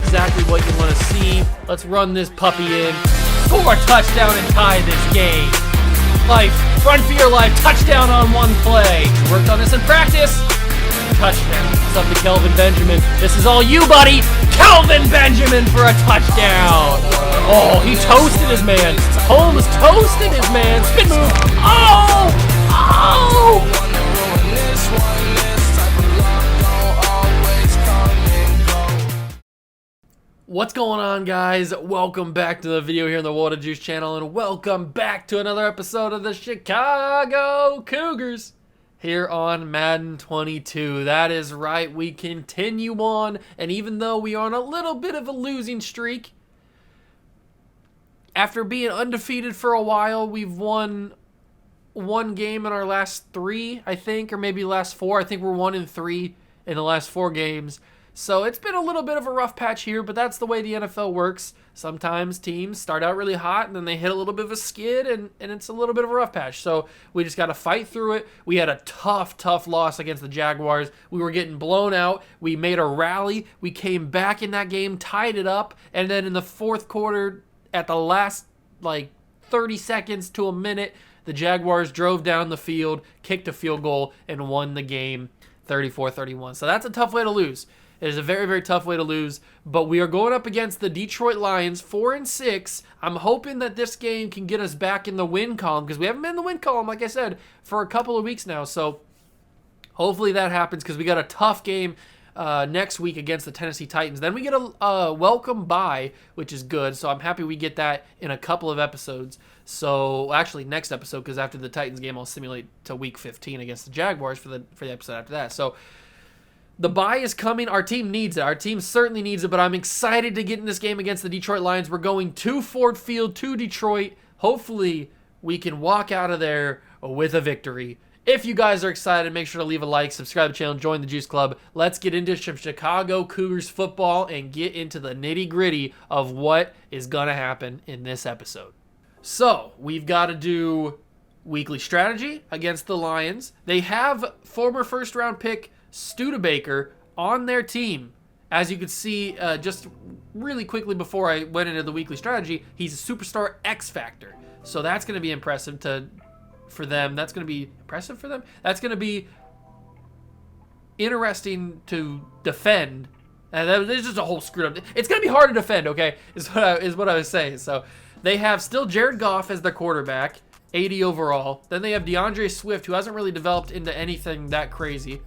exactly what you want to see. Let's run this puppy in. Score a touchdown and tie this game. Life, run for your life, touchdown on one play. Worked on this in practice. Touchdown. It's up to Kelvin Benjamin. This is all you, buddy. Kelvin Benjamin for a touchdown. Oh, he toasted his man. Holmes toasted his man. Spin move. Oh! Oh! What's going on, guys? Welcome back to the video here on the Water Juice channel, and welcome back to another episode of the Chicago Cougars here on Madden 22. That is right, we continue on, and even though we are on a little bit of a losing streak, after being undefeated for a while, we've won one game in our last three, I think, or maybe last four. I think we're 1-3 in the last four games. So it's been a little bit of a rough patch here, but that's the way the NFL works. Sometimes teams start out really hot, and then they hit a little bit of a skid, and it's a little bit of a rough patch. So we just got to fight through it. We had a tough loss against the Jaguars. We were getting blown out. We made a rally. We came back in that game, tied it up, and then in the fourth quarter, at the last, 30 seconds to a minute, the Jaguars drove down the field, kicked a field goal, and won the game 34-31. So that's a tough way to lose. It is a very, very tough way to lose, but we are going up against the Detroit Lions, 4-6. I'm hoping that this game can get us back in the win column, because we haven't been in the win column, like I said, for a couple of weeks now. So hopefully that happens, because we got a tough game next week against the Tennessee Titans. Then we get a welcome bye, which is good. So I'm happy we get that in a couple of episodes. So actually, next episode, because after the Titans game, I'll simulate to week 15 against the Jaguars for the episode after that. So the bye is coming. Our team needs it. Our team certainly needs it, but I'm excited to get in this game against the Detroit Lions. We're going to Ford Field, to Detroit. Hopefully, we can walk out of there with a victory. If you guys are excited, make sure to leave a like, subscribe to the channel, join the Juice Club. Let's get into some Chicago Cougars football and get into the nitty-gritty of what is going to happen in this episode. So, we've got to do weekly strategy against the Lions. They have former first-round pick Studebaker on their team. As you could see, just really quickly before I went into the weekly strategy, he's a superstar X Factor. So that's going to be impressive for them. That's going to be impressive for them. That's going to be interesting to defend. And there's just a whole screwed up. It's going to be hard to defend, okay, is what I was saying. So they have still Jared Goff as their quarterback, 80 overall. Then they have DeAndre Swift, who hasn't really developed into anything that crazy.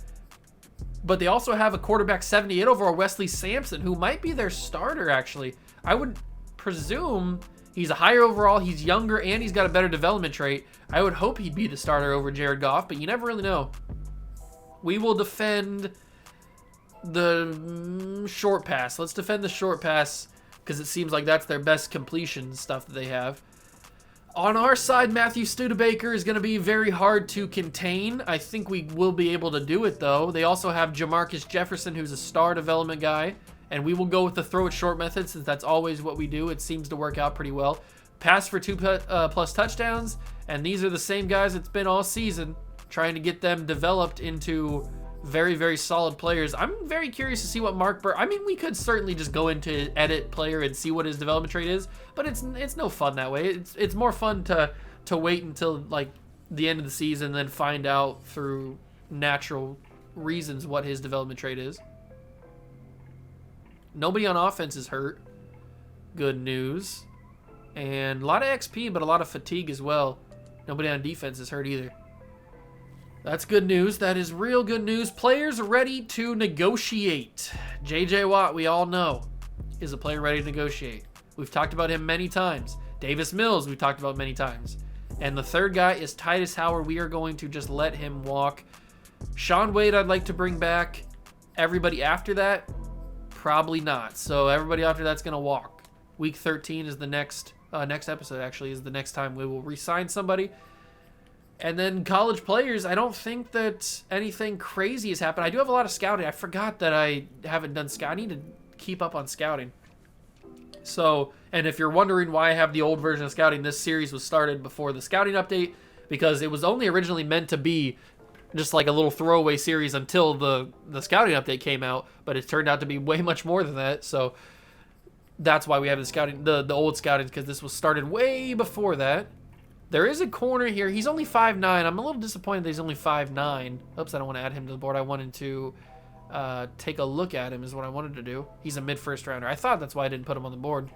But they also have a quarterback 78 overall, Wesley Sampson, who might be their starter, actually. I would presume he's a higher overall, he's younger, and he's got a better development trait. I would hope he'd be the starter over Jared Goff, but you never really know. We will defend the short pass. Let's defend the short pass, because it seems like that's their best completion stuff that they have. On our side, Matthew Studebaker is going to be very hard to contain. I think we will be able to do it, though. They also have Jamarcus Jefferson, who's a star development guy. And we will go with the throw it short method, since that's always what we do. It seems to work out pretty well. Pass for 2+ touchdowns. And these are the same guys it's been all season, trying to get them developed into very, very solid players. I'm very curious to see what we could certainly just go into edit player and see what his development trait is, but it's no fun that way. It's more fun to wait until the end of the season and then find out through natural reasons what his development trait is. Nobody on offense is hurt. Good news. And a lot of XP, but a lot of fatigue as well. Nobody on defense is hurt either. That's good news. That is real good news. Players ready to negotiate. J.J. Watt, we all know, is a player ready to negotiate. We've talked about him many times. Davis Mills, we've talked about many times. And the third guy is Titus Howard. We are going to just let him walk. Shaun Wade, I'd like to bring back. Everybody after that, probably not. So everybody after that's going to walk. Week 13 is the next episode, actually, is the next time we will re-sign somebody. And then college players, I don't think that anything crazy has happened. I do have a lot of scouting. I forgot that I haven't done scouting. I need to keep up on scouting. So, and if you're wondering why I have the old version of scouting, this series was started before the scouting update, because it was only originally meant to be just like a little throwaway series until the scouting update came out, but it turned out to be way much more than that. So That's why we have the scouting, the old scouting, because this was started way before that. There is a corner here. He's only 5'9". I'm a little disappointed that he's only 5'9". Oops, I don't want to add him to the board. I wanted to take a look at him is what I wanted to do. He's a mid-first rounder. I thought that's why I didn't put him on the board.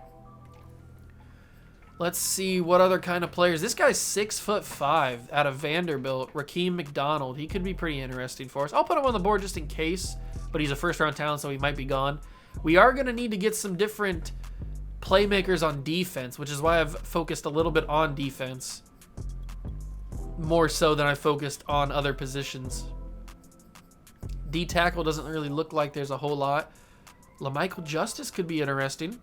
Let's see what other kind of players. This guy's 6'5" out of Vanderbilt. Rakeem McDonald. He could be pretty interesting for us. I'll put him on the board just in case, but he's a first-round talent, so he might be gone. We are going to need to get some different playmakers on defense, which is why I've focused a little bit on defense. More so than I focused on other positions. D-tackle doesn't really look like there's a whole lot. LaMichael Justice could be interesting.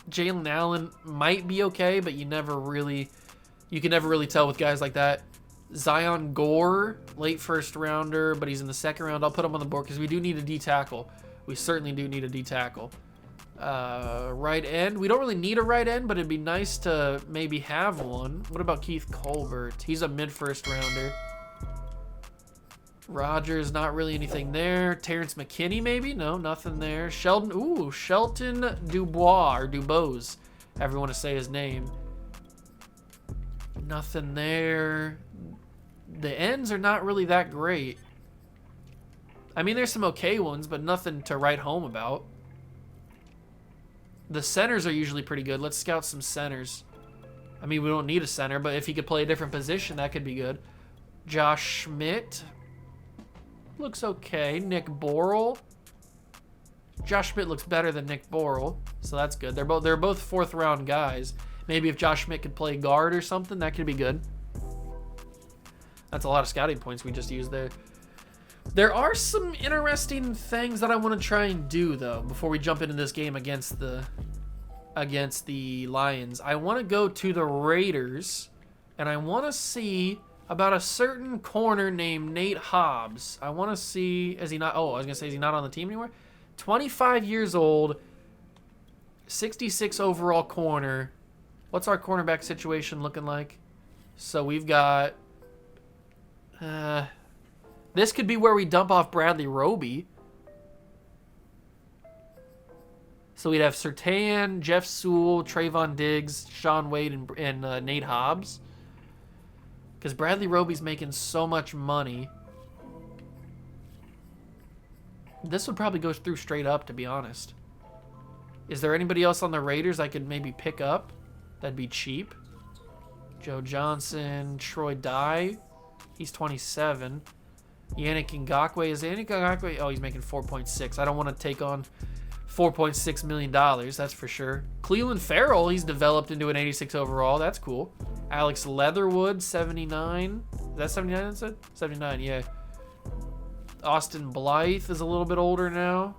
Jalen Allen might be okay, but you can never really tell with guys like that. Zion Gore, late first rounder, but he's in the second round. I'll put him on the board because we do need a D-tackle. We certainly do need a D-tackle. Right end. We don't really need a right end, but it'd be nice to maybe have one. What about Keith Colbert? He's a mid-first rounder. Rogers, not really anything there. Terrence McKinney, maybe? No, nothing there. Shelton Dubois, or Dubose, however you want to say his name. Nothing there. The ends are not really that great. I mean, there's some okay ones, but nothing to write home about. The centers are usually pretty good. Let's scout some centers. I mean, we don't need a center, but if he could play a different position, that could be good. Josh Schmidt. Looks okay. Nick Borrell. Josh Schmidt looks better than Nick Borrell, so that's good. They're both fourth round guys. Maybe if Josh Schmidt could play guard or something, that could be good. That's a lot of scouting points we just used there. There are some interesting things that I want to try and do, though, before we jump into this game against the Lions. I want to go to the Raiders, and I want to see about a certain corner named Nate Hobbs. I want to see, is he not on the team anymore? 25 years old, 66 overall corner. What's our cornerback situation looking like? So we've got... this could be where we dump off Bradley Roby. So we'd have Surtain, Jeff Sewell, Trayvon Diggs, Sean Wade, and Nate Hobbs. Because Bradley Roby's making so much money. This would probably go through straight up, to be honest. Is there anybody else on the Raiders I could maybe pick up? That'd be cheap. Joe Johnson, Troy Dye. He's 27. Yannick Ngakoue. Is Yannick Ngakoue? Oh, he's making 4.6. I don't want to take on $4.6 million, that's for sure. Cleveland Farrell, he's developed into an 86 overall. That's cool. Alex Leatherwood, 79. Is that 79 it said? 79, yeah. Austin Blythe is a little bit older now.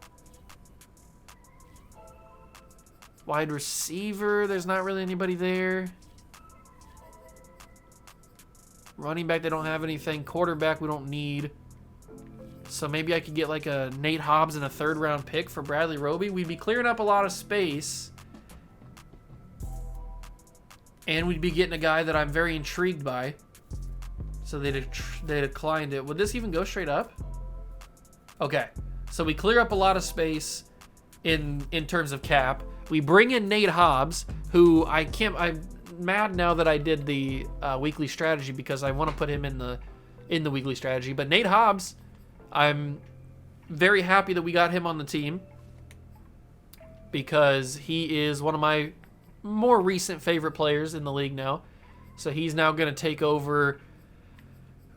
Wide receiver, there's not really anybody there. Running back, they don't have anything. Quarterback, we don't need. So maybe I could get like a Nate Hobbs and a third-round pick for Bradley Roby. We'd be clearing up a lot of space. And we'd be getting a guy that I'm very intrigued by. So they declined it. Would this even go straight up? Okay. So we clear up a lot of space in terms of cap. We bring in Nate Hobbs, who I'm mad now that I did the weekly strategy because I want to put him in the weekly strategy. But Nate Hobbs, I'm very happy that we got him on the team because he is one of my more recent favorite players in the league now. So he's now going to take over.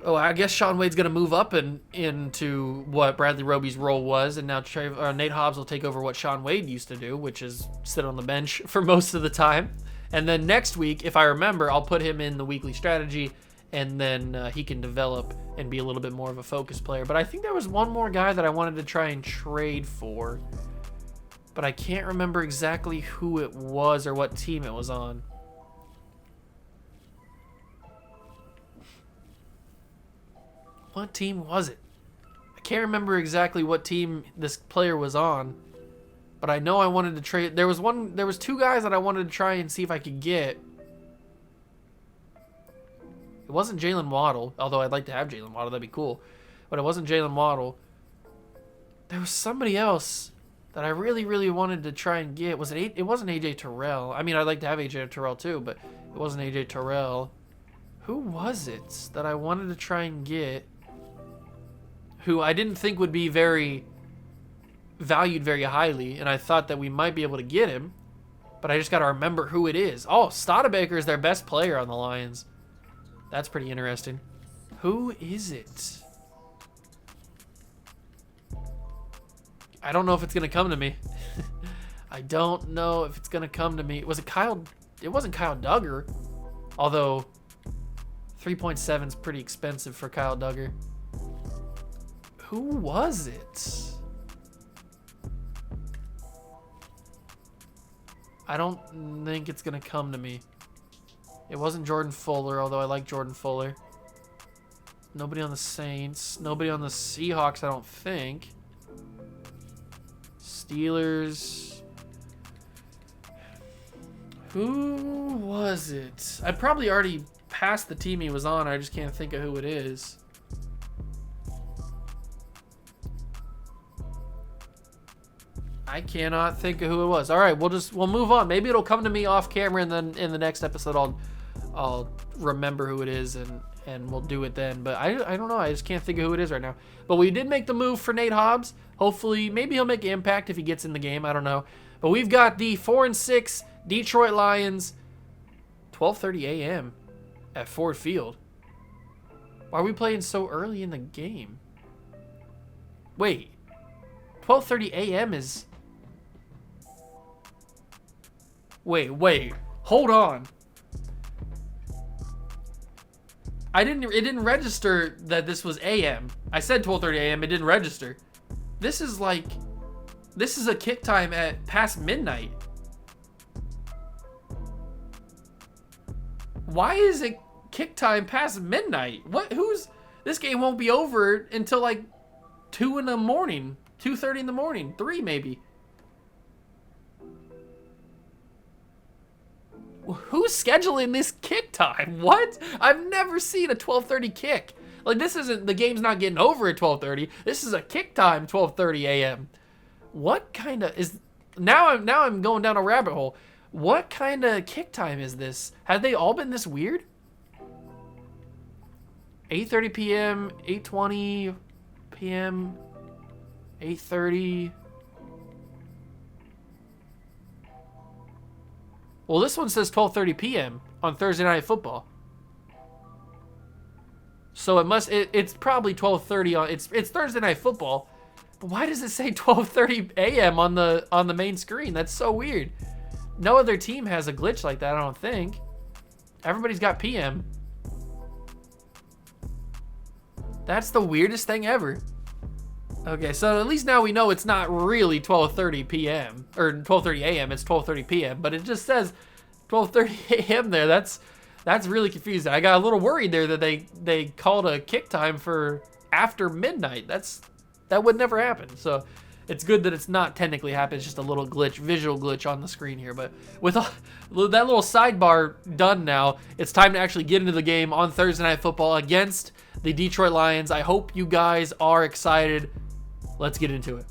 Oh, I guess Sean Wade's going to move up into what Bradley Roby's role was, and now Nate Hobbs will take over what Sean Wade used to do, which is sit on the bench for most of the time. And then next week, if I remember, I'll put him in the weekly strategy, and then he can develop and be a little bit more of a focus player. But I think there was one more guy that I wanted to try and trade for, but I can't remember exactly who it was or what team it was on. What team was it? I can't remember exactly what team this player was on, but I know I wanted to trade. There was two guys that I wanted to try and see if I could get. It wasn't Jalen Waddle, although I'd like to have Jalen Waddle. That'd be cool. But it wasn't Jalen Waddle. There was somebody else. that I really, really wanted to try and get. Was it? It wasn't AJ Terrell. I mean, I'd like to have AJ Terrell too, but it wasn't AJ Terrell. Who was it that I wanted to try and get? Who I didn't think would be valued very highly, and I thought that we might be able to get him, but I just got to remember who it is. Oh, Studebaker is their best player on the Lions. That's pretty interesting. Who is it? I don't know if it's going to come to me. I don't know if it's going to come to me. Was it Kyle? It wasn't Kyle Duggar, although 3.7 is pretty expensive for Kyle Duggar. Who was it? I don't think it's going to come to me. It wasn't Jordan Fuller, although I like Jordan Fuller. Nobody on the Saints. Nobody on the Seahawks, I don't think. Steelers. Who was it? I probably already passed the team he was on. I just can't think of who it is. I cannot think of who it was. All right, we'll move on. Maybe it'll come to me off camera, and then in the next episode I'll remember who it is and we'll do it then. But I don't know. I just can't think of who it is right now. But we did make the move for Nate Hobbs. Hopefully, maybe he'll make an impact if he gets in the game. I don't know. But we've got the 4-6 Detroit Lions, 12:30 a.m. at Ford Field. Why are we playing so early in the game? Wait, 12:30 a.m. is... Wait, hold on. It didn't register that this was AM. I said 12:30 AM, it didn't register. This is a kick time at past midnight. Why is it kick time past midnight? This game won't be over until like 2 in the morning, 2:30 in the morning, 3 maybe. Who's scheduling this kick time? What? I've never seen a 12:30 kick. Like, this isn't, the game's not getting over at 12:30. This is a kick time, 12:30 a.m. What kind of is... Now I'm going down a rabbit hole. What kind of kick time is this? Have they all been this weird? 8:30 p.m., 8:20 p.m., 8:30... Well, this one says 12:30 p.m. on Thursday Night Football. So it's probably 12:30 on it's Thursday Night Football. But why does it say 12:30 a.m. on the main screen? That's so weird. No other team has a glitch like that, I don't think. Everybody's got PM. That's the weirdest thing ever. Okay, so at least now we know it's not really 12:30 p.m. or 12:30 a.m. It's 12:30 p.m. But it just says 12:30 a.m. there. That's really confusing. I got a little worried there that they called a kick time for after midnight. That would never happen. So it's good that it's not technically happened. It's just a little glitch, visual glitch on the screen here. But with that little sidebar done now, it's time to actually get into the game on Thursday Night Football against the Detroit Lions. I hope you guys are excited. Let's get into it.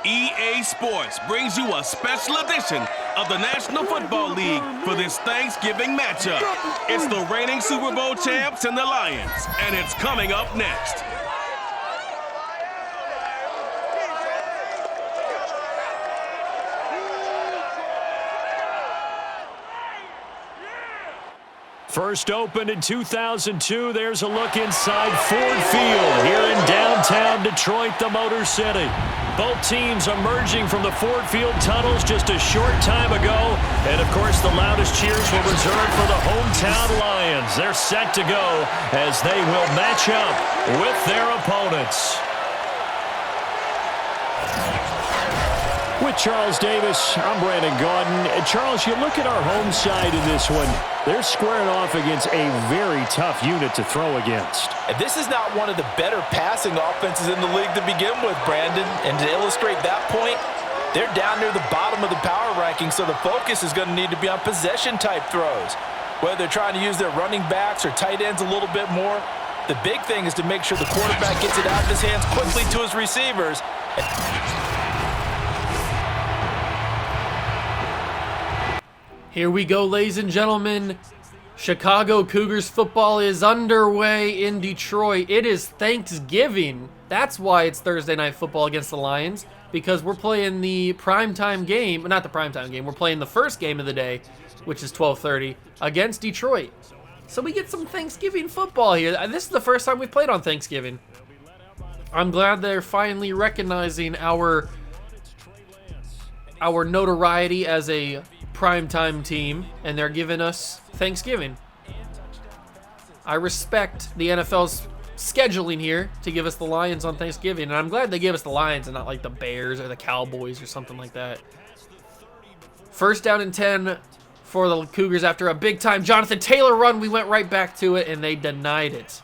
EA Sports brings you a special edition of the National Football League for this Thanksgiving matchup. It's the reigning Super Bowl champs and the Lions, and it's coming up next. First opened in 2002, there's a look inside Ford Field here in downtown Detroit, the Motor City. Both teams emerging from the Ford Field tunnels just a short time ago. And, of course, the loudest cheers were reserved for the hometown Lions. They're set to go as they will match up with their opponents. With Charles Davis, I'm Brandon Gaudin. And Charles, you look at our home side in this one. They're squaring off against a very tough unit to throw against. And this is not one of the better passing offenses in the league to begin with, Brandon. And to illustrate that point, they're down near the bottom of the power ranking, so the focus is going to need to be on possession-type throws. Whether they're trying to use their running backs or tight ends a little bit more, The big thing is to make sure the quarterback gets it out of his hands quickly to his receivers. Here we go, ladies and gentlemen. Chicago Cougars football is underway in Detroit. It is Thanksgiving. That's why it's Thursday night football against the Lions, because we're playing the primetime game. Not the primetime game. We're playing the first game of the day, which is 12:30, against Detroit. So we get some Thanksgiving football here. This is the first time we've played on Thanksgiving. I'm glad they're finally recognizing our notoriety as a primetime team, and they're giving us Thanksgiving. I respect the NFL's scheduling here to give us the Lions on Thanksgiving, and I'm glad they gave us the Lions and not like the Bears or the Cowboys or something like that. First down and 10 for the Cougars after a big-time Jonathan Taylor run. We went right back to it, and they denied it.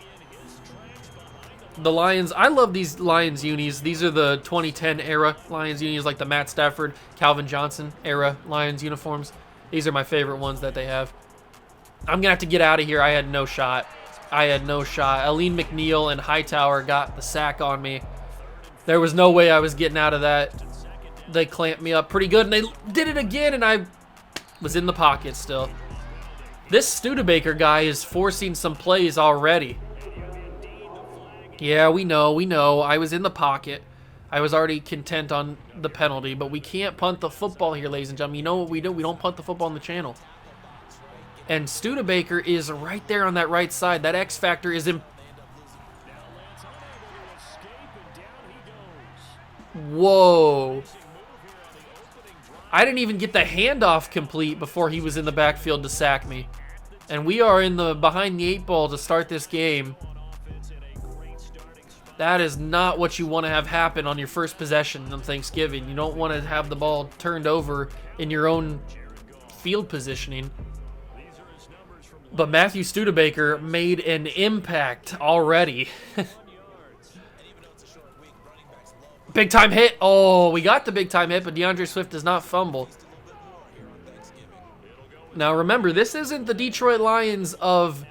The Lions, I love these Lions unis. These are the 2010 era Lions unis, like the Matt Stafford, Calvin Johnson era Lions uniforms. These are my favorite ones that they have. I'm going to have to get out of here. I had no shot. Aline McNeil and Hightower got the sack on me. There was no way I was getting out of that. They clamped me up pretty good, and they did it again, and I was in the pocket still. This Studebaker guy is forcing some plays already. Yeah, we know. I was in the pocket. I was already content on the penalty, but we can't punt the football here, ladies and gentlemen. You know what we do? We don't punt the football on the channel. And Studebaker is right there on that right side. That X factor is in. Whoa. I didn't even get the handoff complete before he was in the backfield to sack me. And we are in the behind the 8 ball to start this game. That is not what you want to have happen on your first possession on Thanksgiving. You don't want to have the ball turned over in your own field positioning. But Matthew Studebaker made an impact already. Big time hit. Oh, we got the big time hit, but DeAndre Swift does not fumble. Now remember, this isn't the Detroit Lions of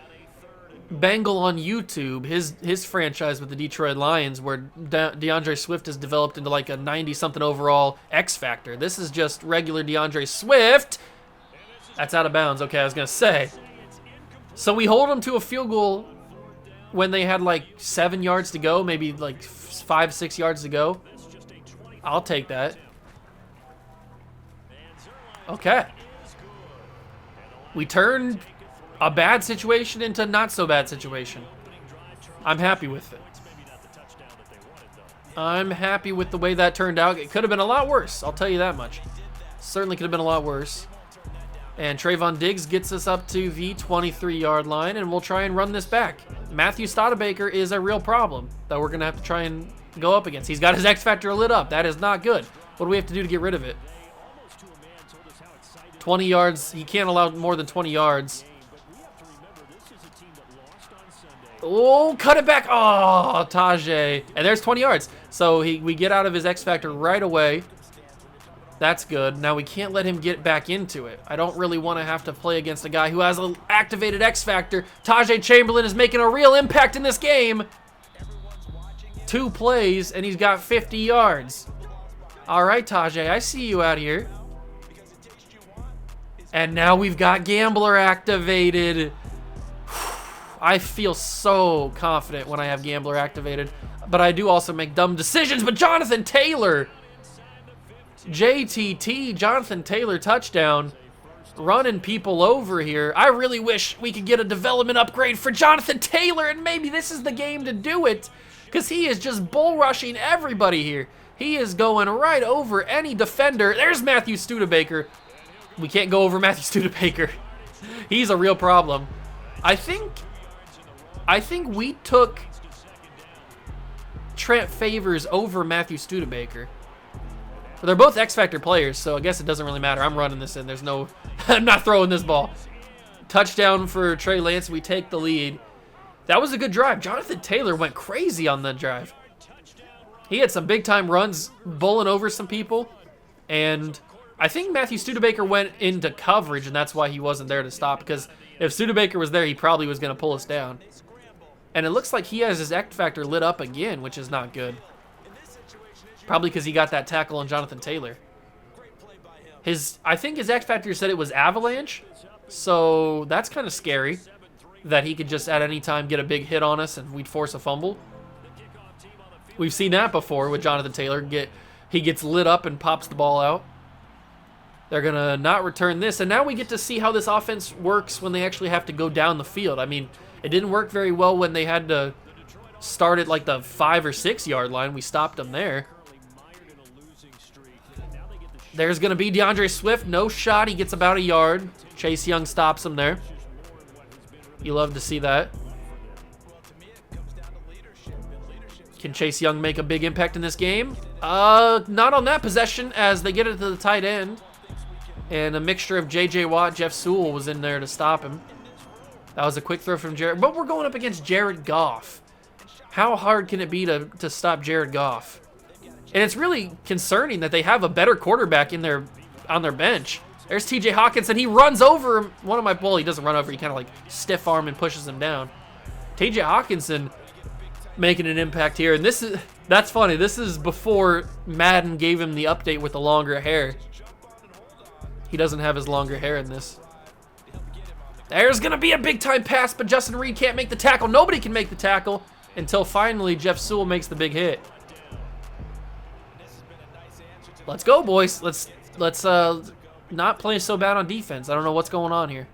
Bengal on YouTube, his franchise with the Detroit Lions, where DeAndre Swift has developed into like a 90-something overall X Factor. This is just regular DeAndre Swift. That's out of bounds. Okay, I was going to say. So we hold them to a field goal when they had like 7 yards to go, maybe like 5-6 yards to go. I'll take that. Okay. We turned a bad situation into not so bad situation. I'm happy with it. I'm happy with the way that turned out. It could have been a lot worse, I'll tell you that much. Certainly could have been a lot worse. And Trayvon Diggs gets us up to the 23-yard line, and we'll try and run this back. Matthew Studebaker is a real problem that we're going to have to try and go up against. He's got his X Factor lit up. That is not good. What do we have to do to get rid of it? 20 yards. He can't allow more than 20 yards. Oh, cut it back. Oh, Tajay. And there's 20 yards. So we get out of his X Factor right away. That's good. Now we can't let him get back into it. I don't really want to have to play against a guy who has an activated X Factor. Tajay Chamberlain is making a real impact in this game. 2 plays, and he's got 50 yards. All right, Tajay, I see you out here. And now we've got Gambler activated. I feel so confident when I have Gambler activated, but I do also make dumb decisions. But Jonathan Taylor, JTT, Jonathan Taylor touchdown, running people over here. I really wish we could get a development upgrade for Jonathan Taylor, and maybe this is the game to do it, because he is just bull rushing everybody here. He is going right over any defender. There's Matthew Studebaker. We can't go over Matthew Studebaker. He's a real problem. I think we took Trent Favors over Matthew Studebaker. But they're both X Factor players, so I guess it doesn't really matter. I'm running this in. There's no... I'm not throwing this ball. Touchdown for Trey Lance. We take the lead. That was a good drive. Jonathan Taylor went crazy on that drive. He had some big-time runs, bowling over some people. And I think Matthew Studebaker went into coverage, and that's why he wasn't there to stop. Because if Studebaker was there, he probably was going to pull us down. And it looks like he has his X Factor lit up again, which is not good. Probably because he got that tackle on Jonathan Taylor. I think his X Factor said it was Avalanche, so that's kind of scary that he could just at any time get a big hit on us and we'd force a fumble. We've seen that before with Jonathan Taylor. He gets lit up and pops the ball out. They're going to not return this, and now we get to see how this offense works when they actually have to go down the field. I mean, it didn't work very well when they had to start at like the 5 or 6 yard line. We stopped them there. There's going to be DeAndre Swift. No shot. He gets about a yard. Chase Young stops him there. You love to see that. Can Chase Young make a big impact in this game? Not on that possession as they get it to the tight end. And a mixture of J.J. Watt, Jeff Sewell was in there to stop him. That was a quick throw from Jared. But we're going up against Jared Goff. How hard can it be to stop Jared Goff? And it's really concerning that they have a better quarterback on their bench. There's T.J. Hawkinson. He runs over him. Well, he doesn't run over. He kind of like stiff arm and pushes him down. T.J. Hawkinson making an impact here. And that's funny. This is before Madden gave him the update with the longer hair. He doesn't have his longer hair in this. There's going to be a big-time pass, but Justin Reed can't make the tackle. Nobody can make the tackle until finally Jeff Sewell makes the big hit. Let's go, boys. Let's not play so bad on defense. I don't know what's going on here.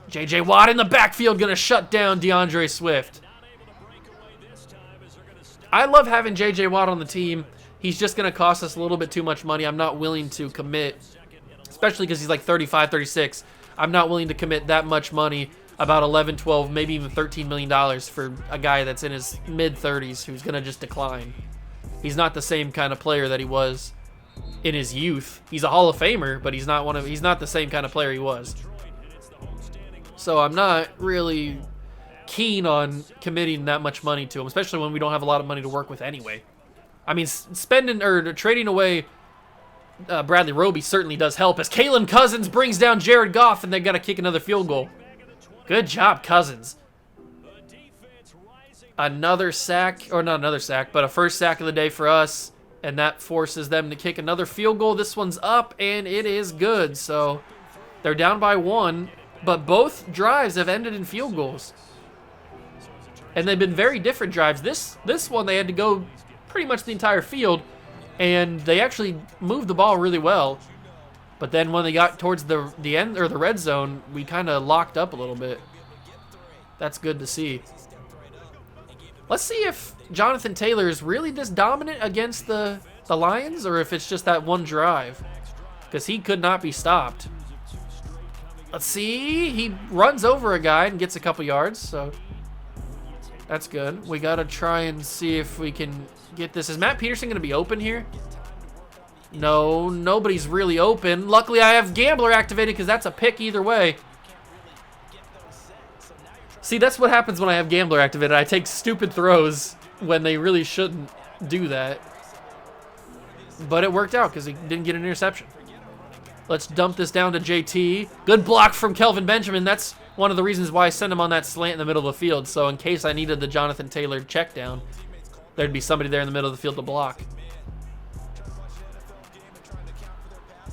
J.J. Watt in the backfield going to shut down DeAndre Swift. I love having J.J. Watt on the team. He's just going to cost us a little bit too much money. I'm not willing to commit, especially because he's like 35, 36. I'm not willing to commit that much money, about 11, 12, maybe even $13 million for a guy that's in his mid-30s who's going to just decline. He's not the same kind of player that he was in his youth. He's a Hall of Famer, but he's not the same kind of player he was. So I'm not really keen on committing that much money to him, especially when we don't have a lot of money to work with anyway. I mean, spending or trading away Bradley Roby certainly does help as Kalen Cousins brings down Jared Goff and they got to kick another field goal. Good job, Cousins. Another sack, or not another sack, but a first sack of the day for us, and that forces them to kick another field goal. This one's up, and it is good. So they're down by 1, but both drives have ended in field goals. And they've been very different drives. This one, they had to go pretty much the entire field, and they actually moved the ball really well. But then when they got towards the end or the red zone, we kind of locked up a little bit. That's good to see. Let's see if Jonathan Taylor is really this dominant against the Lions, or if it's just that one drive, because he could not be stopped. Let's see. He runs over a guy and gets a couple yards, so that's good. We got to try and see if we can get this. Is Matt Peterson going to be open here? No, nobody's really open. Luckily, I have Gambler activated because that's a pick either way. See, that's what happens when I have Gambler activated. I take stupid throws when they really shouldn't do that. But it worked out because he didn't get an interception. Let's dump this down to JT. Good block from Kelvin Benjamin. That's one of the reasons why I sent him on that slant in the middle of the field. So in case I needed the Jonathan Taylor check down, there'd be somebody there in the middle of the field to block.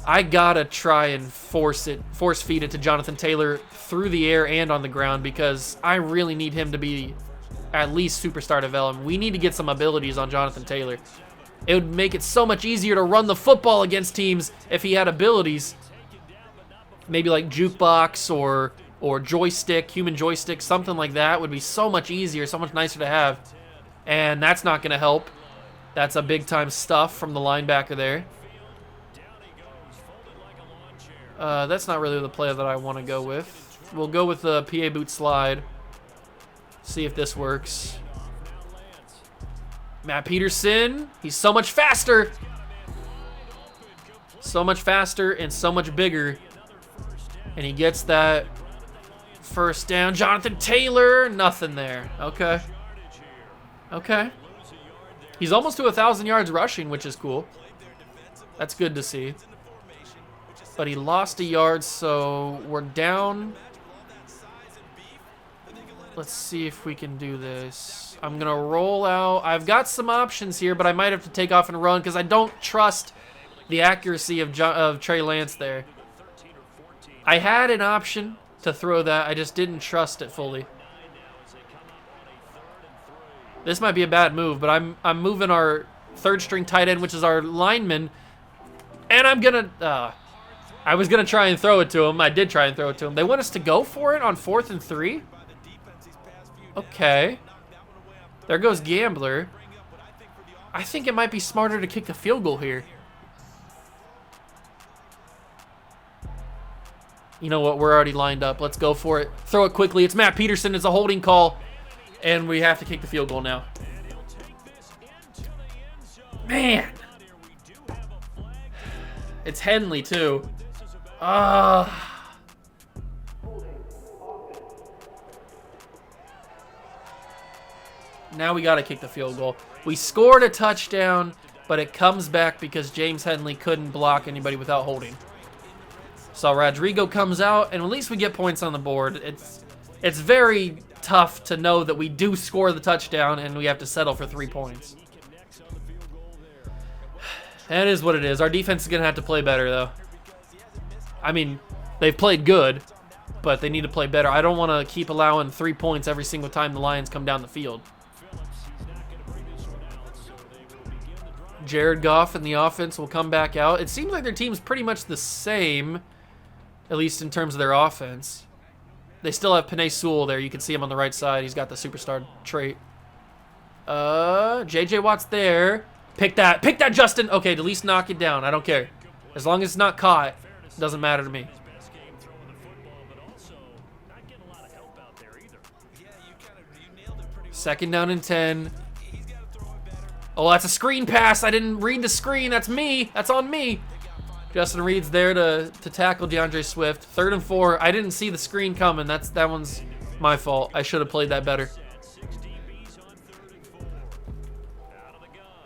I gotta try and force feed it to Jonathan Taylor through the air and on the ground because I really need him to be at least superstar development. We need to get some abilities on Jonathan Taylor. It would make it so much easier to run the football against teams if he had abilities. Maybe like jukebox or joystick, human joystick, something like that would be so much easier, so much nicer to have. And that's not gonna help. That's a big time stuff from the linebacker there. That's not really the play that I want to go with. We'll go with the PA boot slide. See if this works. Matt Peterson. He's so much faster. So much faster and so much bigger. And he gets that first down. Jonathan Taylor. Nothing there. Okay. Okay. He's almost to 1,000 yards rushing, which is cool. That's good to see. But he lost a yard, so we're down. Let's see if we can do this. I'm going to roll out. I've got some options here, but I might have to take off and run because I don't trust the accuracy of Trey Lance there. I had an option to throw that. I just didn't trust it fully. This might be a bad move, but I'm moving our third string tight end, which is our lineman, and I'm going to... I was going to try and throw it to him. I did try and throw it to him. They want us to go for it on 4th and 3? Okay. There goes Gambler. I think it might be smarter to kick the field goal here. You know what? We're already lined up. Let's go for it. Throw it quickly. It's Matt Peterson. It's a holding call. And we have to kick the field goal now. Man. It's Henley, too. Now we got to kick the field goal. We scored a touchdown, but it comes back because James Henley couldn't block anybody without holding. So Rodrigo comes out, and at least we get points on the board. It's very tough to know that we do score the touchdown and we have to settle for 3 points. That is what it is. Our defense is going to have to play better, though. I mean, they've played good, but they need to play better. I don't want to keep allowing 3 points every single time the Lions come down the field. Jared Goff and the offense will come back out. It seems like their team's pretty much the same, at least in terms of their offense. They still have Penei Sewell there. You can see him on the right side. He's got the superstar trait. J.J. Watt's there. Pick that, Justin. Okay, at least knock it down. I don't care. As long as it's not caught, it doesn't matter to me. Second down and 10. Oh, that's a screen pass. I didn't read the screen. That's me. That's on me. Justin Reed's there to tackle DeAndre Swift. 3rd and 4. I didn't see the screen coming. That one's my fault. I should have played that better.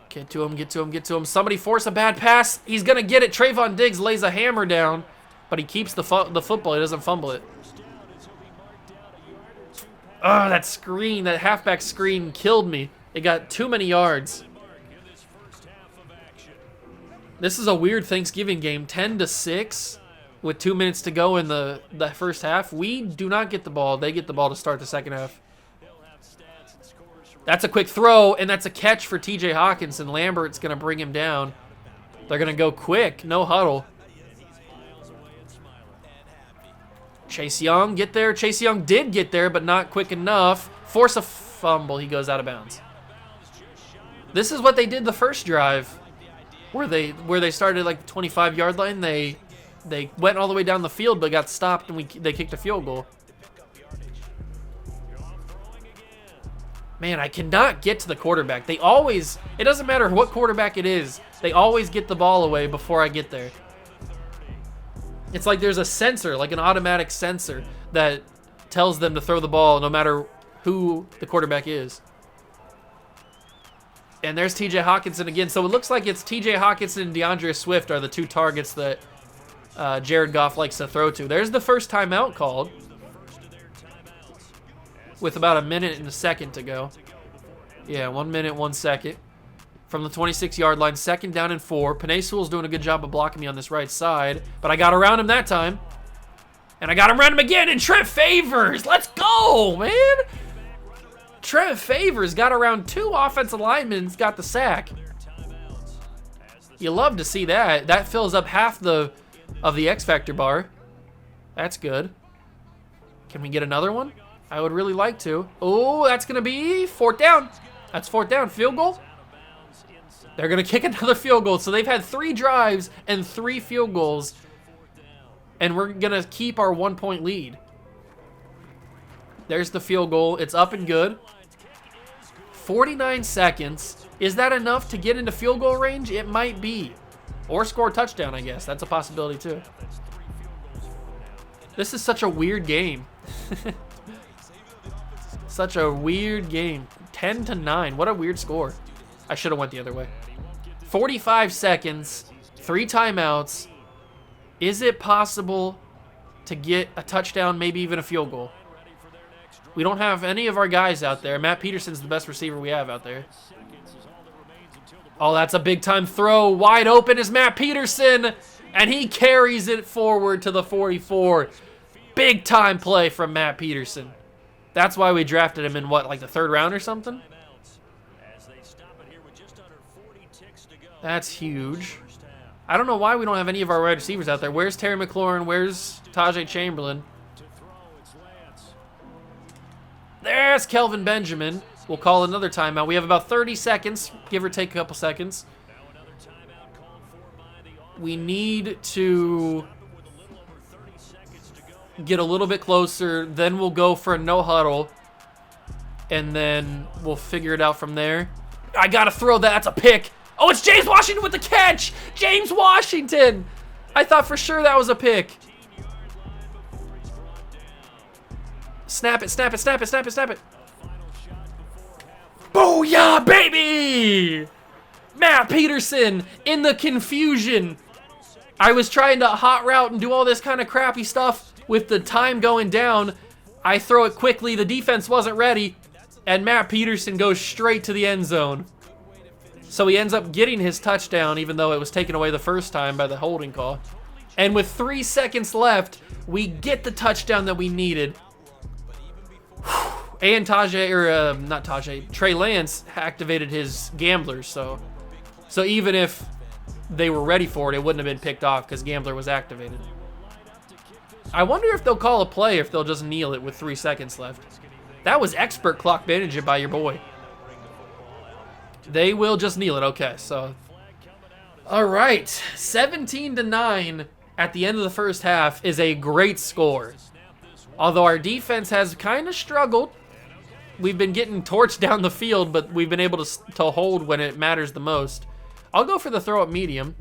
Get to him. Somebody force a bad pass. He's going to get it. Trayvon Diggs lays a hammer down, but he keeps the football. He doesn't fumble it. Oh, that screen, that halfback screen killed me. It got too many yards. This is a weird Thanksgiving game. 10-6 with 2 minutes to go in the first half. We do not get the ball. They get the ball to start the second half. That's a quick throw, and that's a catch for T.J. Hawkinson. Lambert's going to bring him down. They're going to go quick. No huddle. Chase Young, get there. Chase Young did get there, but not quick enough. Force a fumble. He goes out of bounds. This is what they did the first drive, where they started like the 25-yard line. They went all the way down the field, but got stopped, and they kicked a field goal. Man, I cannot get to the quarterback. It doesn't matter what quarterback it is, they always get the ball away before I get there. It's like there's a sensor, like an automatic sensor, that tells them to throw the ball no matter who the quarterback is. And there's T.J. Hawkinson again. So it looks like it's T.J. Hawkinson and DeAndre Swift are the 2 targets that Jared Goff likes to throw to. There's the first timeout called, with about a minute and a second to go. Yeah, 1 minute, 1 second. From the 26-yard line, 2nd down and 4. Penei Sewell's doing a good job of blocking me on this right side, but I got around him that time. And I got around him again, and Trent Favors. Let's go, man. Trent Favors got around 2 offensive linemen, got the sack. You love to see that. That fills up half of the X Factor bar. That's good. Can we get another one? I would really like to. Oh, that's going to be 4th down. That's 4th down. Field goal? They're going to kick another field goal. So they've had 3 drives and 3 field goals. And we're going to keep our 1-point lead. There's the field goal. It's up and good. 49 seconds. Is that enough to get into field goal range? It might be. Or score a touchdown, I guess. That's a possibility, too. This is such a weird game. Such a weird game. 10-9. What a weird score. I should have went the other way. 45 seconds. 3 timeouts. Is it possible to get a touchdown, maybe even a field goal? We don't have any of our guys out there. Matt Peterson's the best receiver we have out there. Oh, that's a big-time throw. Wide open is Matt Peterson, and he carries it forward to the 44. Big-time play from Matt Peterson. That's why we drafted him in, what, like the 3rd round or something? That's huge. I don't know why we don't have any of our wide receivers out there. Where's Terry McLaurin? Where's Tajay Chamberlain? There's Kelvin Benjamin. We'll call another timeout. We have about 30 seconds, give or take a couple seconds. We need to get a little bit closer. Then we'll go for a no huddle. And then we'll figure it out from there. I got to throw that. That's a pick. Oh, it's James Washington with the catch. James Washington. I thought for sure that was a pick. Snap it, snap it, snap it, snap it, snap it. Booyah, baby! Matt Peterson in the confusion. I was trying to hot route and do all this kind of crappy stuff with the time going down. I throw it quickly. The defense wasn't ready. And Matt Peterson goes straight to the end zone. So he ends up getting his touchdown, even though it was taken away the first time by the holding call. And with 3 seconds left, we get the touchdown that we needed. And Trey Lance activated his gamblers, so even if they were ready for it, it wouldn't have been picked off because Gambler was activated. I wonder if they'll call a play, if they'll just kneel it with 3 seconds left. That was expert clock management by your boy. They will just kneel it, okay, so. All right, 17-9 at the end of the first half is a great score. Although our defense has kind of struggled. We've been getting torched down the field, but we've been able to hold when it matters the most. I'll go for the throw at medium,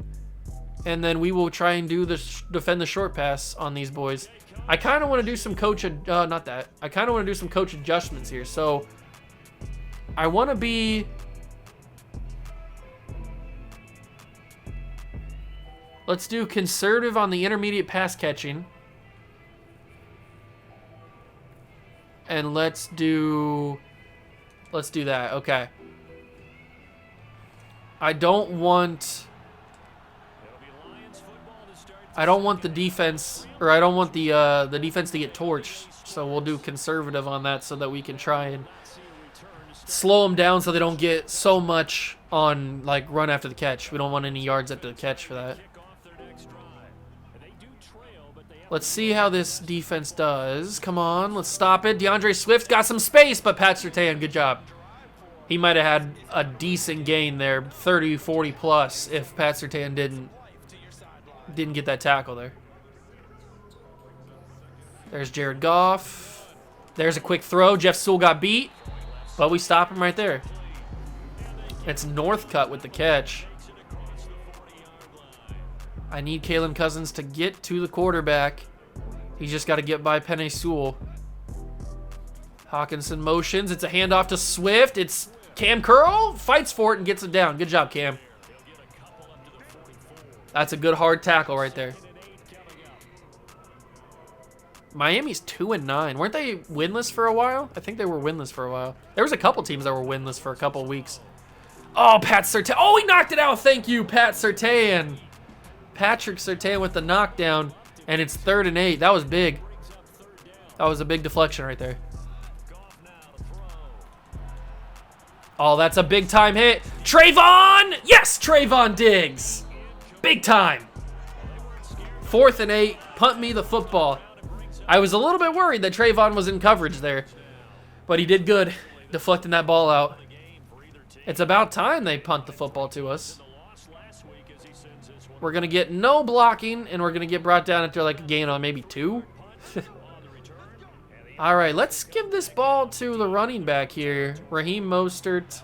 and then we will try and do defend the short pass on these boys. I kind of want to do some coach, I kind of want to do some coach adjustments here. So I want to be, let's do conservative on the intermediate pass catching. And let's do that. Okay. I don't want the defense, or I don't want the defense to get torched. So we'll do conservative on that so that we can try and slow them down so they don't get so much on like run after the catch. We don't want any yards after the catch for that. Let's see how this defense does. Come on, let's stop it. DeAndre Swift got some space, but Pat Surtain, good job. He might have had a decent gain there, 30, 40 plus, if Pat Surtain didn't get that tackle there. There's Jared Goff. There's a quick throw. Jeff Sewell got beat, but we stop him right there. It's Northcutt with the catch. I need Kalen Cousins to get to the quarterback. He's just got to get by Penei Sewell. Hawkinson motions. It's a handoff to Swift. It's Cam Curl. Fights for it and gets it down. Good job, Cam. That's a good hard tackle right there. Miami's 2-9. Weren't they winless for a while? I think they were winless for a while. There was a couple teams that were winless for a couple weeks. Oh, Pat Surtain. Oh, he knocked it out. Thank you, Pat Surtain. Patrick Surtain with the knockdown, and it's 3rd and 8. That was big. That was a big deflection right there. Oh, that's a big-time hit. Trayvon! Yes, Trayvon Diggs. Big time. 4th and 8. Punt me the football. I was a little bit worried that Trayvon was in coverage there, but he did good deflecting that ball out. It's about time they punt the football to us. We're going to get no blocking, and we're going to get brought down into like a gain on maybe 2. All right, let's give this ball to the running back here, Raheem Mostert.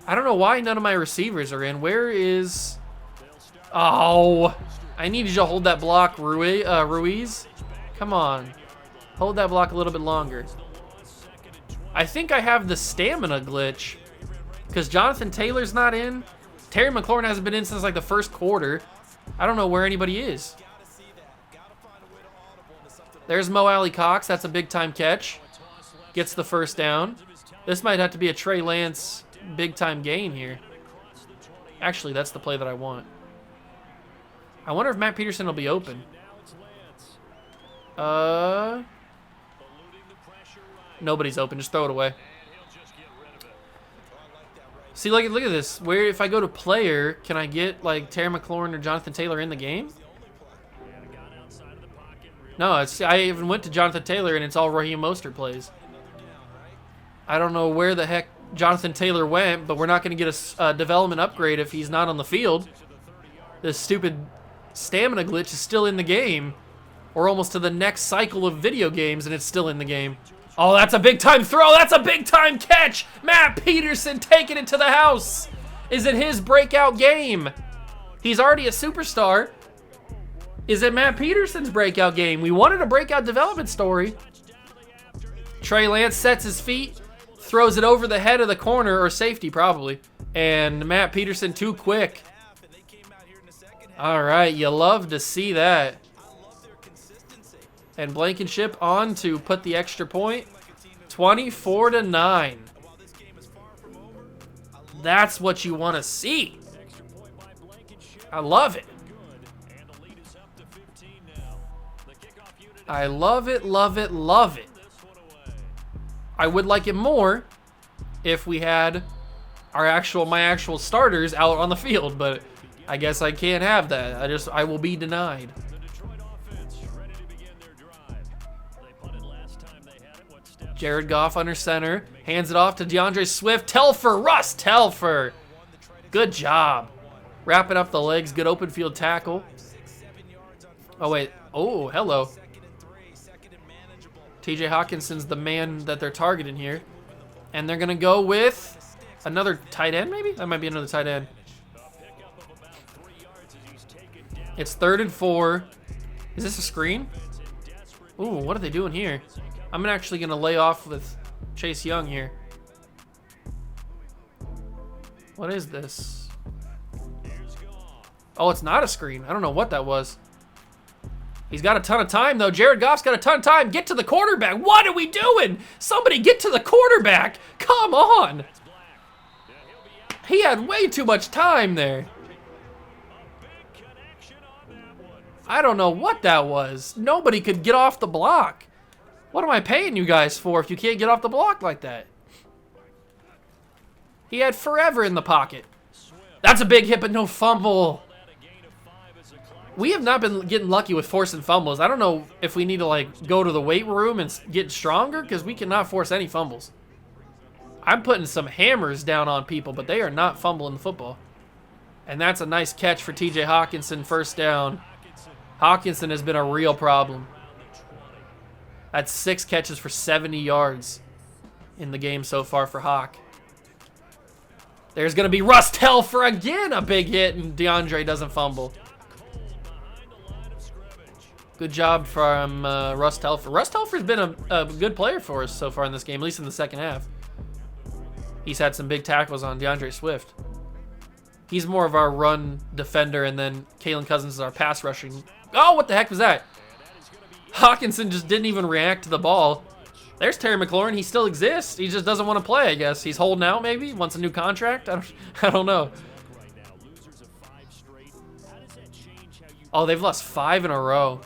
I don't know why none of my receivers are in. Where is... Oh, I need you to hold that block, Ruiz. Come on. Hold that block a little bit longer. I think I have the stamina glitch because Jonathan Taylor's not in. Terry McLaurin hasn't been in since like the first quarter. I don't know where anybody is. There's Mo Alley Cox. That's a big time catch. Gets the first down. This might have to be a Trey Lance big-time gain here. Actually, that's the play that I want. I wonder if Matt Peterson will be open. Nobody's open. Just throw it away. See, look at this. Where if I go to player, can I get like Terry McLaurin or Jonathan Taylor in the game? No, I even went to Jonathan Taylor and it's all Raheem Mostert plays. I don't know where the heck Jonathan Taylor went, but we're not going to get a development upgrade if he's not on the field. This stupid stamina glitch is still in the game. We're almost to the next cycle of video games and it's still in the game. Oh, that's a big-time throw. That's a big-time catch. Matt Peterson taking it to the house. Is it his breakout game? He's already a superstar. Is it Matt Peterson's breakout game? We wanted a breakout development story. Trey Lance sets his feet, throws it over the head of the corner, or safety probably. And Matt Peterson too quick. All right, you love to see that. And Blankenship on to put the extra point. 24-9. That's what you want to see. I love it. I love it, love it, love it. I would like it more if we had my actual starters out on the field, but I guess I can't have that. I will be denied. Jared Goff under center. Hands it off to DeAndre Swift. Telfer, Russ Telfer. Good job. Wrapping up the legs. Good open field tackle. Oh, wait. Oh, hello. TJ Hawkinson's the man that they're targeting here. And they're going to go with another tight end, maybe? That might be another tight end. It's 3rd and 4. Is this a screen? Ooh, what are they doing here? I'm actually going to lay off with Chase Young here. What is this? Oh, it's not a screen. I don't know what that was. He's got a ton of time, though. Jared Goff's got a ton of time. Get to the quarterback. What are we doing? Somebody get to the quarterback. Come on. He had way too much time there. I don't know what that was. Nobody could get off the block. What am I paying you guys for if you can't get off the block like that? He had forever in the pocket. That's a big hit, but no fumble. We have not been getting lucky with forcing fumbles. I don't know if we need to like go to the weight room and get stronger because we cannot force any fumbles. I'm putting some hammers down on people, but they are not fumbling the football. And that's a nice catch for TJ Hawkinson, first down. Hawkinson has been a real problem. That's 6 catches for 70 yards in the game so far for Hawk. There's going to be Russ Telfer again, a big hit, and DeAndre doesn't fumble. Good job from Russ Telfer. Russ Telfer's been a good player for us so far in this game, at least in the second half. He's had some big tackles on DeAndre Swift. He's more of our run defender, and then Kalen Cousins is our pass rushing. Oh, what the heck was that? Hawkinson just didn't even react to the ball. There's Terry McLaurin. He still exists. He just doesn't want to play, I guess. He's holding out, maybe. Wants a new contract. I don't know. Oh, they've lost 5 in a row.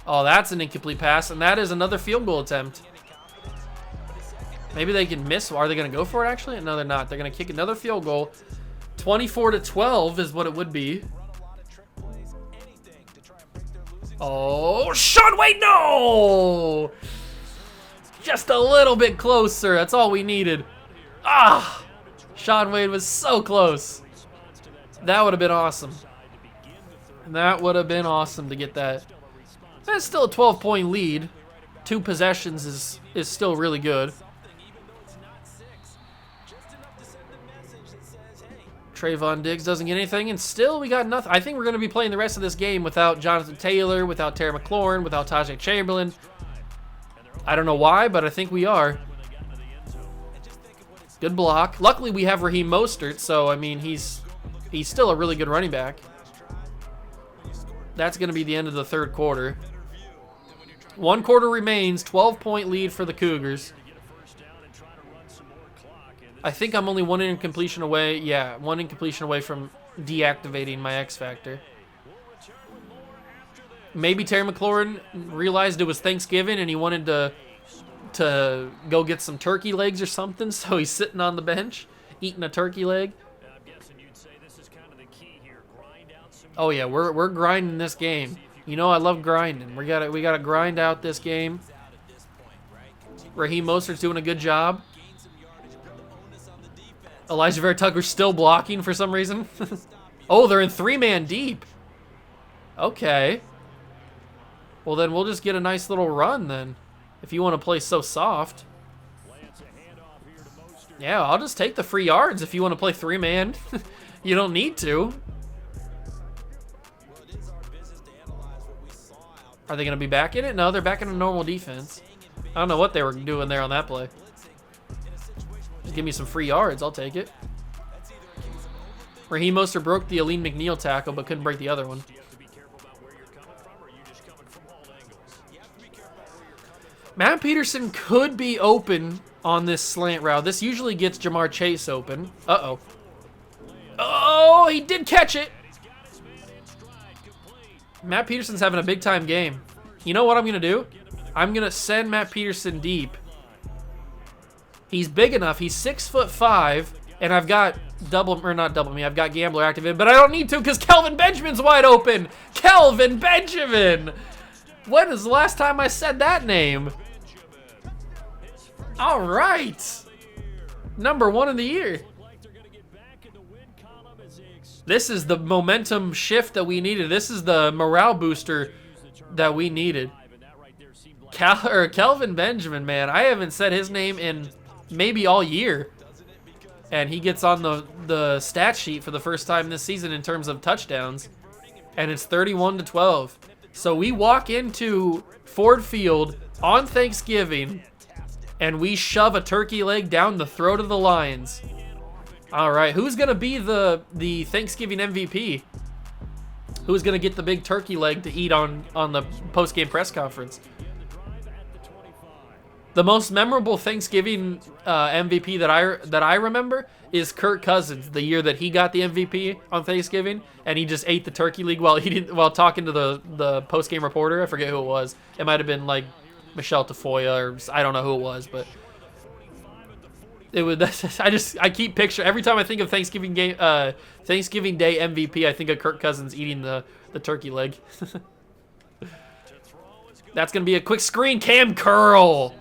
Oh, that's an incomplete pass, and that is another field goal attempt. Maybe they can miss. Are they going to go for it, actually? No, they're not. They're going to kick another field goal. 24-12 is what it would be. Oh, Sean Wade, no! Just a little bit closer. That's all we needed. Ah! Sean Wade was so close. That would have been awesome. That would have been awesome to get that. That's still a 12-point lead. 2 possessions is still really good. Trayvon Diggs doesn't get anything, and still we got nothing. I think we're going to be playing the rest of this game without Jonathan Taylor, without Terry McLaurin, without Tajay Chamberlain. I don't know why, but I think we are. Good block. Luckily, we have Raheem Mostert, so, I mean, he's still a really good running back. That's going to be the end of the third quarter. 1 quarter remains. 12-point lead for the Cougars. I think I'm only 1 incompletion away. Yeah, 1 incompletion away from deactivating my X Factor. Maybe Terry McLaurin realized it was Thanksgiving and he wanted to go get some turkey legs or something, so he's sitting on the bench eating a turkey leg. Oh yeah, we're grinding this game. You know I love grinding. We gotta grind out this game. Raheem Mostert's doing a good job. Elijah Vera-Tucker's still blocking for some reason. Oh, they're in 3-man deep. Okay. Well, then we'll just get a nice little run then, if you want to play so soft. Yeah, I'll just take the free yards if you want to play 3-man. You don't need to. Are they going to be back in it? No, they're back in a normal defense. I don't know what they were doing there on that play. Just give me some free yards. I'll take it. Raheem Mostert broke the Aleen McNeil tackle, but couldn't break the other one. Matt Peterson could be open on this slant route. This usually gets Jamar Chase open. Uh-oh. Oh, he did catch it. Matt Peterson's having a big-time game. You know what I'm going to do? I'm going to send Matt Peterson deep. He's big enough. He's 6'5", and I've got I've got Gambler activated, but I don't need to because Kelvin Benjamin's wide open. Kelvin Benjamin. When is the last time I said that name? All right. Number 1 in the year. This is the momentum shift that we needed. This is the morale booster that we needed. Kelvin Benjamin, man. I haven't said his name in maybe all year. And he gets on the stat sheet for the first time this season in terms of touchdowns. And it's 31-12. So we walk into Ford Field on Thanksgiving and we shove a turkey leg down the throat of the Lions. All right, who's going to be the Thanksgiving MVP? Who's going to get the big turkey leg to eat on the post-game press conference? The most memorable Thanksgiving MVP that I remember is Kirk Cousins, the year that he got the MVP on Thanksgiving, and he just ate the turkey leg while talking to the post-game reporter. I forget who it was. It might have been like Michelle Tafoya, or I don't know who it was, but it was. I keep picturing every time I think of Thanksgiving Day MVP, I think of Kirk Cousins eating the turkey leg. That's gonna be a quick screen. Cam Curl.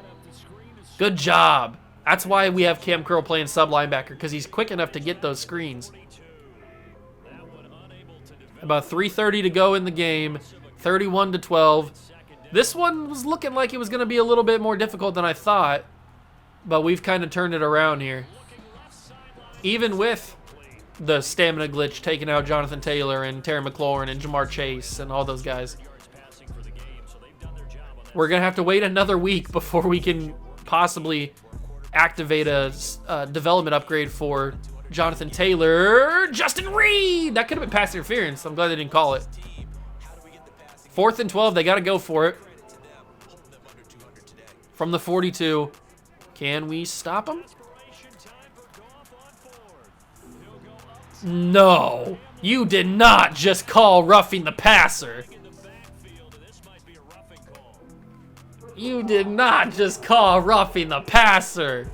Good job. That's why we have Cam Curl playing sub linebacker, because he's quick enough to get those screens. About 3:30 to go in the game. 31-12. This one was looking like it was going to be a little bit more difficult than I thought, but we've kind of turned it around here. Even with the stamina glitch taking out Jonathan Taylor and Terry McLaurin and Jamar Chase and all those guys. We're going to have to wait another week before we can possibly activate a development upgrade for Jonathan Taylor. Justin Reed! That could have been pass interference. I'm glad they didn't call it. 4th and 12. They got to go for it. From the 42. Can we stop them? No. You did not just call roughing the passer. You did not just call roughing the passer.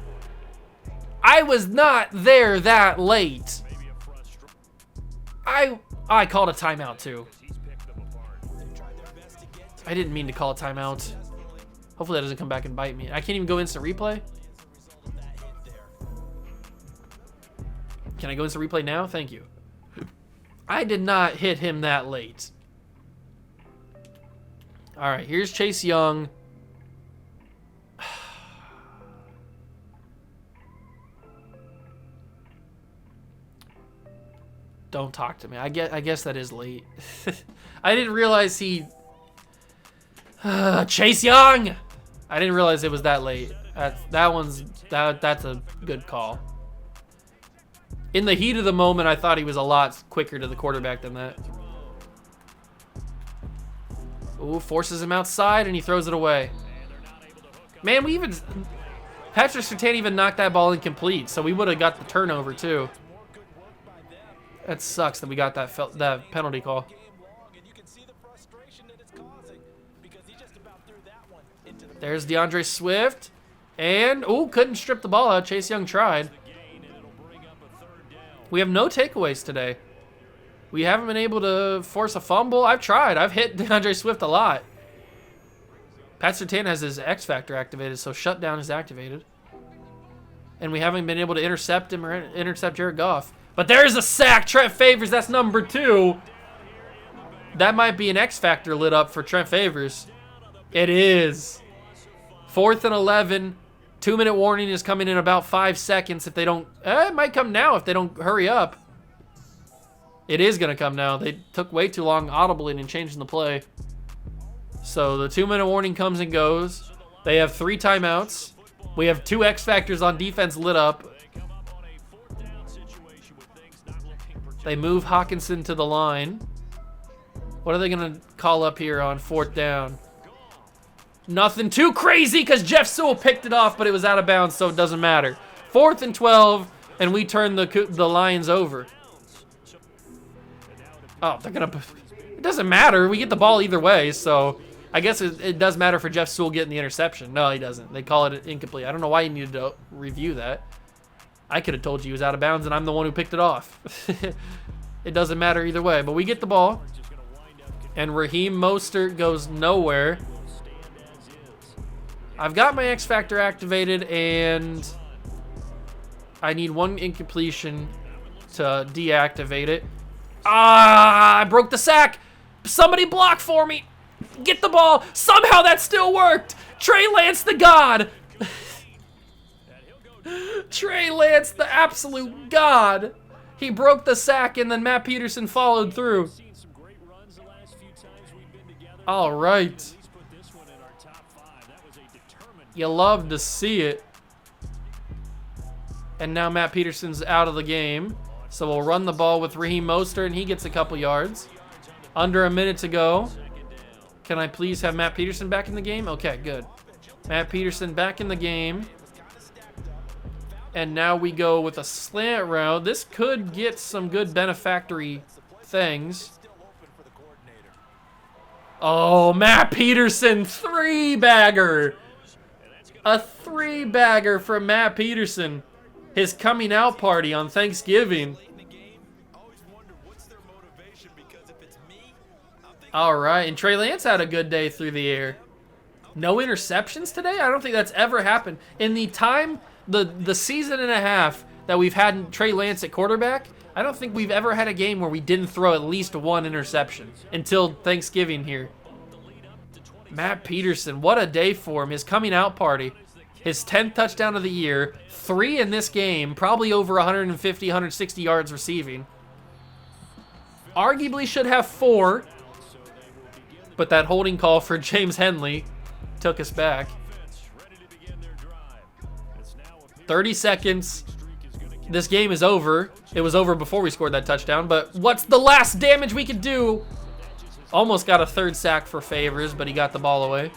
I was not there that late. I called a timeout too. I didn't mean to call a timeout. Hopefully that doesn't come back and bite me. I can't even go instant replay. Can I go instant replay now? Thank you. I did not hit him that late. All right, here's Chase Young. Don't talk to me. I guess that is late. I didn't realize he... Chase Young! I didn't realize it was that late. That's a good call. In the heat of the moment, I thought he was a lot quicker to the quarterback than that. Ooh, forces him outside, and he throws it away. Man, Patrick Surtain even knocked that ball incomplete, so we would have got the turnover, too. That sucks that we got that penalty call. There's DeAndre Swift. And, ooh, couldn't strip the ball out. Chase Young tried. We have no takeaways today. We haven't been able to force a fumble. I've tried. I've hit DeAndre Swift a lot. Pat Surtain has his X Factor activated, so shutdown is activated. And we haven't been able to intercept him or intercept Jared Goff. But there's a sack. Trent Favors, that's number 2. That might be an X Factor lit up for Trent Favors. It is. 4th and 11. 2-minute warning is coming in about 5 seconds if they don't... it might come now if they don't hurry up. It is going to come now. They took way too long audibly in changing the play. So the 2-minute warning comes and goes. They have 3 timeouts. We have 2 X Factors on defense lit up. They move Hawkinson to the line. What are they going to call up here on 4th down? Nothing too crazy because Jeff Sewell picked it off, but it was out of bounds, so it doesn't matter. 4th and 12, and we turn the Lions over. Oh, they're going to... It doesn't matter. We get the ball either way, so I guess it does matter for Jeff Sewell getting the interception. No, he doesn't. They call it incomplete. I don't know why you needed to review that. I could have told you he was out of bounds, and I'm the one who picked it off. It doesn't matter either way, but we get the ball. And Raheem Mostert goes nowhere. I've got my X Factor activated, and I need 1 incompletion to deactivate it. I broke the sack. Somebody block for me. Get the ball. Somehow that still worked. Trey Lance the God. Trey Lance the absolute God. He broke the sack, and then Matt Peterson followed through. All right. You love to see it. And now Matt Peterson's out of the game. So we'll run the ball with Raheem Mostert, and he gets a couple yards. Under a minute to go. Can I please have Matt Peterson back in the game? Okay, good. Matt Peterson back in the game. And now we go with a slant route. This could get some good benefactory things. Oh, Matt Peterson, 3-bagger. A 3-bagger from Matt Peterson. His coming out party on Thanksgiving. All right, and Trey Lance had a good day through the air. No interceptions today? I don't think that's ever happened. In the time, the season and a half that we've had Trey Lance at quarterback, I don't think we've ever had a game where we didn't throw at least 1 interception until Thanksgiving here. Matt Peterson, what a day for him. His coming out party. His 10th touchdown of the year. 3 in this game. Probably over 150, 160 yards receiving. Arguably should have 4. But that holding call for James Henley took us back. 30 seconds. This game is over. It was over before we scored that touchdown. But what's the last damage we could do? Almost got a 3rd sack for Favors, but he got the ball away.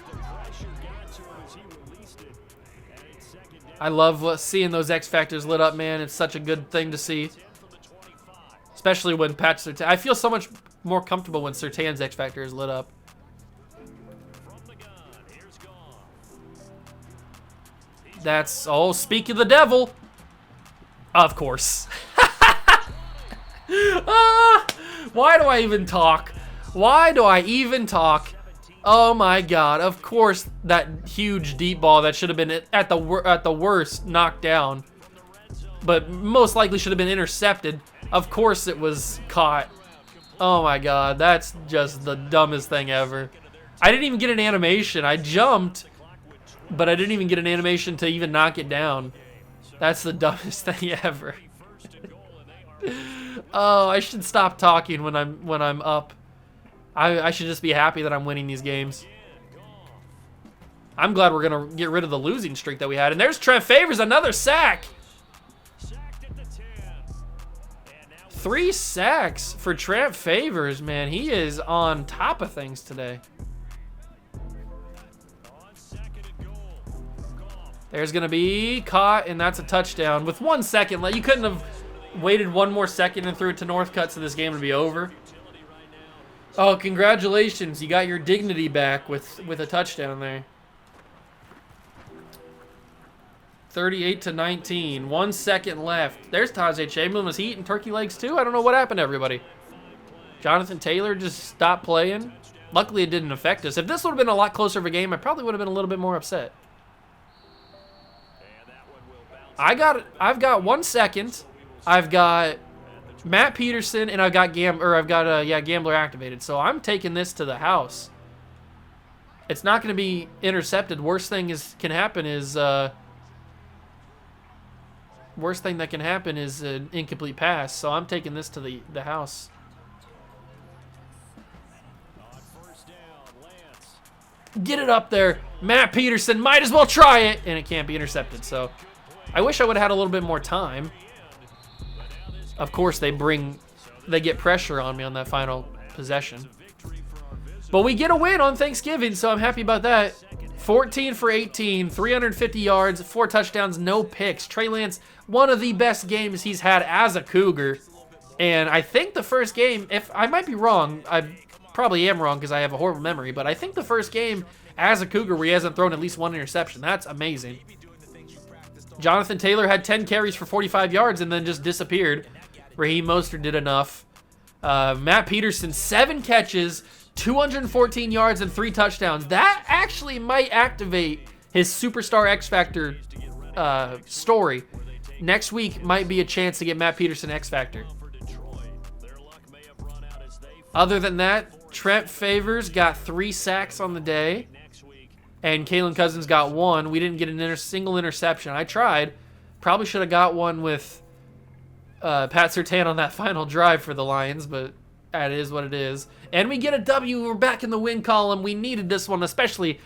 I love seeing those X Factors lit up, man. It's such a good thing to see. Especially when Pat Surtain... I feel so much more comfortable when Surtain's X Factor is lit up. That's... Oh, speak of the devil. Of course. Why do I even talk? Why do I even talk? Oh my God! Of course, that huge deep ball that should have been at the worst knocked down, but most likely should have been intercepted. Of course, it was caught. Oh my God! That's just the dumbest thing ever. I didn't even get an animation. I jumped, but I didn't even get an animation to even knock it down. That's the dumbest thing ever. Oh, I should stop talking when I'm up. I should just be happy that I'm winning these games. I'm glad we're going to get rid of the losing streak that we had. And there's Trent Favors, another sack. 3 sacks for Trent Favors, man. He is on top of things today. There's going to be caught, and that's a touchdown. With 1 second left, you couldn't have waited 1 more second and threw it to Northcutt so this game would be over. Oh, congratulations. You got your dignity back with a touchdown there. 38-19. 1 second left. There's Tajay Chamberlain. Was he eating turkey legs too? I don't know what happened to everybody. Jonathan Taylor just stopped playing. Luckily, it didn't affect us. If this would have been a lot closer of a game, I probably would have been a little bit more upset. I've got 1 second. I've got Matt Peterson, and I've got Gambler activated. So I'm taking this to the house. It's not going to be intercepted. Worst thing can happen is an incomplete pass. So I'm taking this to the house. Get it up there. Matt Peterson might as well try it, and it can't be intercepted. So I wish I would have had a little bit more time. Of course, they get pressure on me on that final possession. But we get a win on Thanksgiving, so I'm happy about that. 14 for 18, 350 yards, 4 touchdowns, no picks. Trey Lance, one of the best games he's had as a Cougar. And I think the first game, if I might be wrong, I probably am wrong because I have a horrible memory, but I think the first game as a Cougar where he hasn't thrown at least 1 interception. That's amazing. Jonathan Taylor had 10 carries for 45 yards and then just disappeared. Raheem Mostert did enough. Matt Peterson, 7 catches, 214 yards, and 3 touchdowns. That actually might activate his Superstar X Factor story. Next week might be a chance to get Matt Peterson X Factor. Other than that, Trent Favors got 3 sacks on the day, and Kalen Cousins got 1. We didn't get a single interception. I tried. Probably should have got one with Pat Surtain on that final drive for the Lions, but that is what it is. And we get a W. We're back in the win column. We needed this one, especially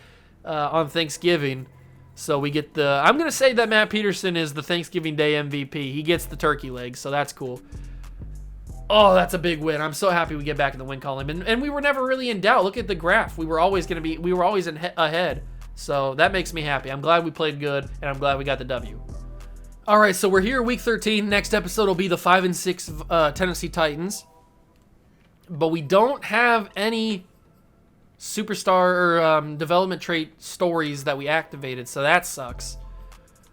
on Thanksgiving. So we get the... I'm going to say that Matt Peterson is the Thanksgiving Day MVP. He gets the turkey legs, so that's cool. Oh, that's a big win. I'm so happy we get back in the win column. And we were never really in doubt. Look at the graph. We were always ahead. So that makes me happy. I'm glad we played good, and I'm glad we got the W. All right, so we're here week 13. Next episode will be the 5-6 Tennessee Titans. But we don't have any superstar or development trait stories that we activated, so that sucks.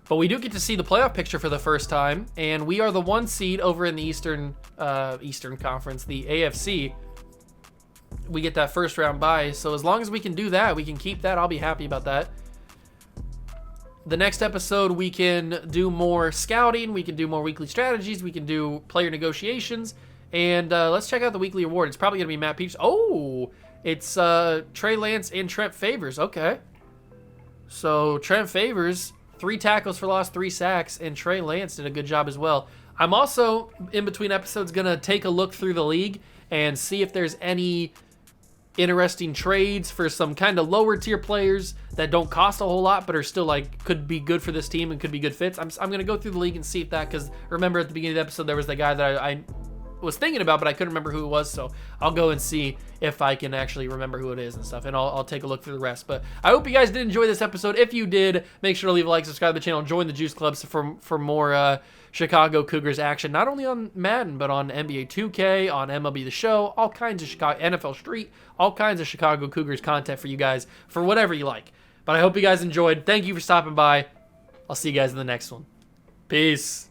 But we do get to see the playoff picture for the first time, and we are the 1 seed over in the Eastern Conference, the AFC. We get that first round bye, so as long as we can do that, we can keep that. I'll be happy about that. The next episode, we can do more scouting, we can do more weekly strategies, we can do player negotiations, and let's check out the weekly award. It's probably going to be Matt Peterson. Oh, it's Trey Lance and Trent Favors. Okay. So Trent Favors, 3 tackles for loss, 3 sacks, and Trey Lance did a good job as well. I'm also, in between episodes, going to take a look through the league and see if there's any interesting trades for some kind of lower tier players that don't cost a whole lot but are still could be good for this team and could be good fits. I'm going to go through the league and see if that, because remember at the beginning of the episode there was the guy that I was thinking about, but I couldn't remember who it was, so I'll go and see if I can actually remember who it is and stuff, and I'll take a look through the rest. But I hope you guys did enjoy this episode. If you did, make sure to leave a like, subscribe to the channel, join the Juice Clubs for more Chicago Cougars action, not only on Madden, but on NBA 2K, on MLB The Show, all kinds of Chicago, NFL Street, all kinds of Chicago Cougars content for you guys, for whatever you like. But I hope you guys enjoyed. Thank you for stopping by. I'll see you guys in the next one. Peace.